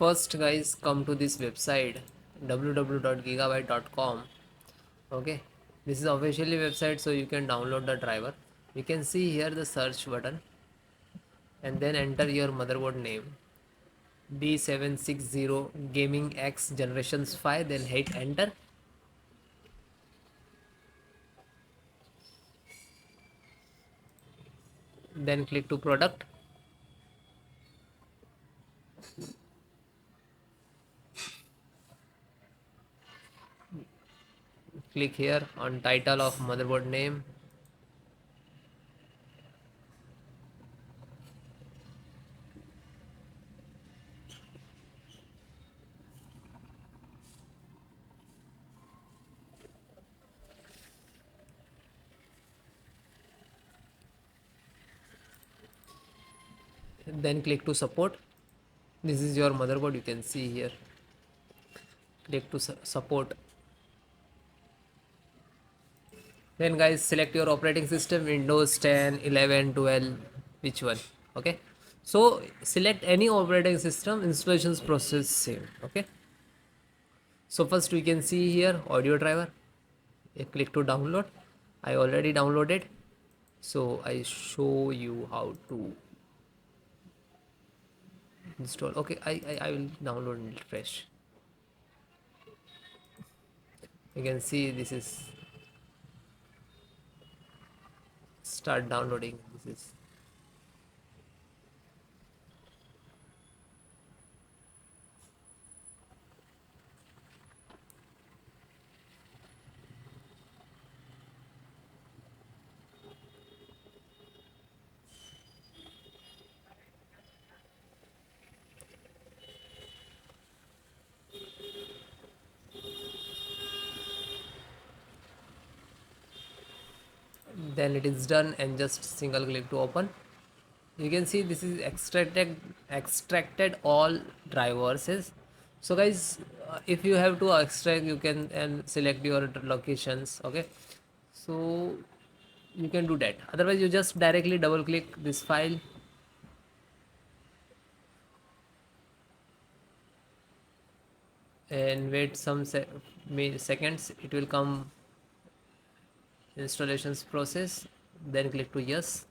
first guys come to this website www.gigabyte.com. Okay, this is officially website, so you can download the driver. You can see here the search button and then enter your motherboard name B760 Gaming X Generations 5, then hit enter. Then click to product. Click here on title of motherboard name. Then click to support. This is your motherboard, you can see here. Click to support. Then guys, select your operating system, Windows 10, 11, 12, which one. Okay, so select any operating system, installations process same. Okay, so first we can see here audio driver. Click to download. I already downloaded, so I show you how to install. Okay, I will download it fresh. You can see this is start downloading. This is then it is done, and just single click to open. You can see this is extracted all drivers is. So guys, if you have to extract, you can and select your locations. Okay, so you can do that. Otherwise you just directly double click this file and wait some seconds. It will come installations process, then click to yes.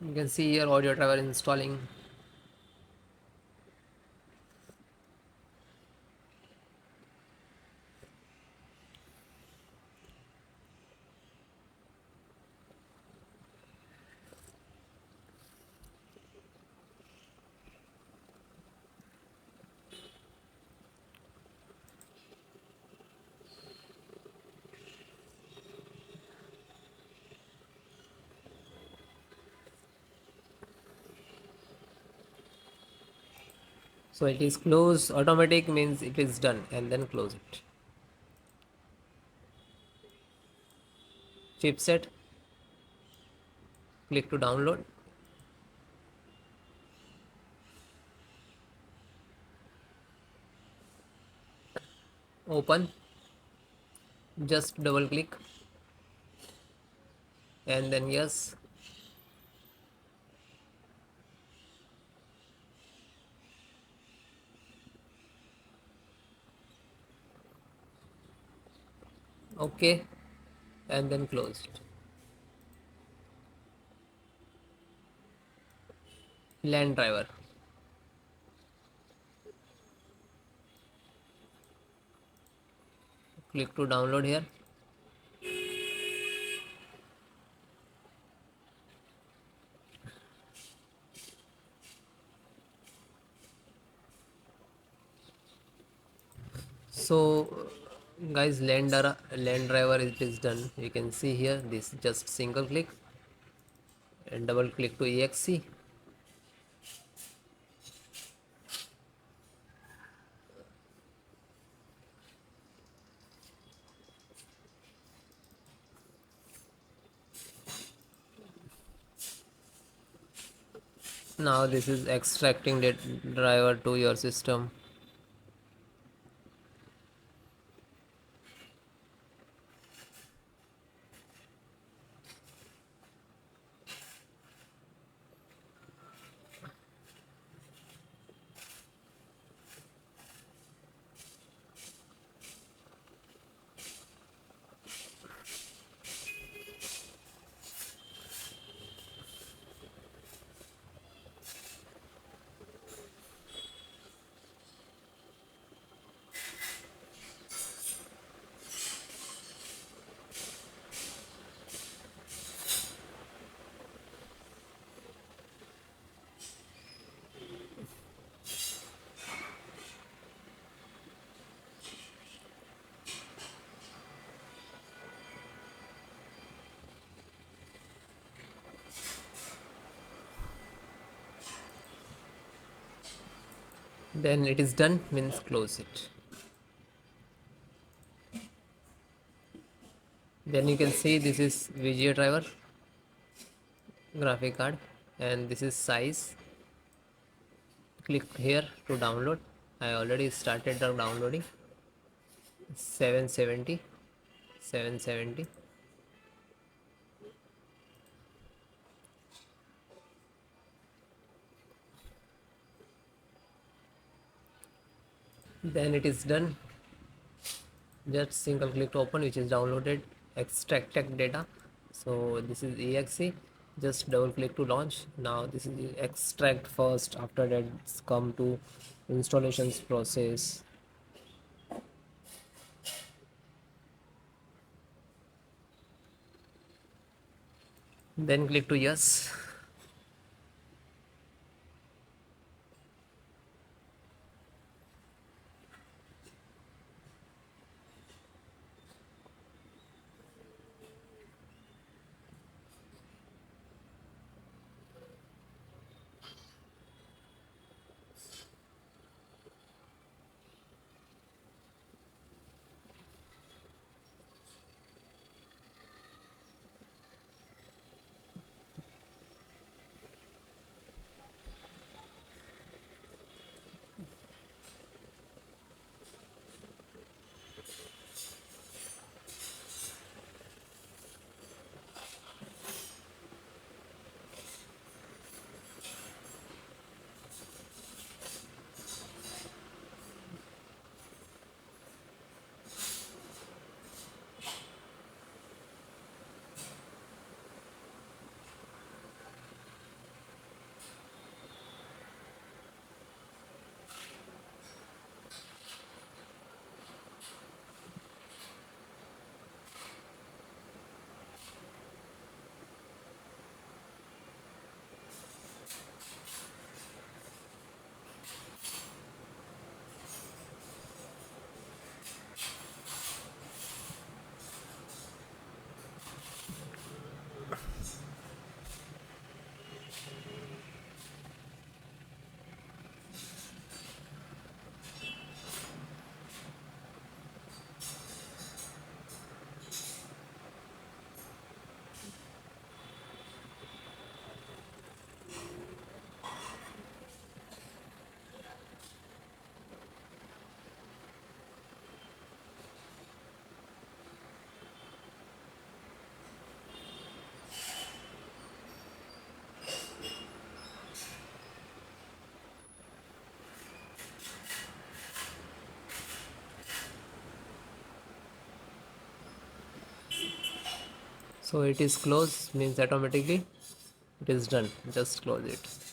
You can see here audio driver installing. So it is close automatic, means it is done, and then close it. Chipset, click to download. Open, just double click and then yes. Okay, and then closed. LAN driver, click to download here. So guys, LAN driver it is done. You can see here this, just single click and double click to exe. Now this is extracting the driver to your system. Then it is done, means close it. Then you can see this is VGA driver, graphic card, and this is size. Click here to download. I already started the downloading. 770, 770. Then it is done. Just single click to open, which is downloaded. Extract tech data. So this is exe. Just double click to launch. Now this is extract first. After that, it's come to installations process. Then click to yes. So it is closed, means automatically it is done. Just close it.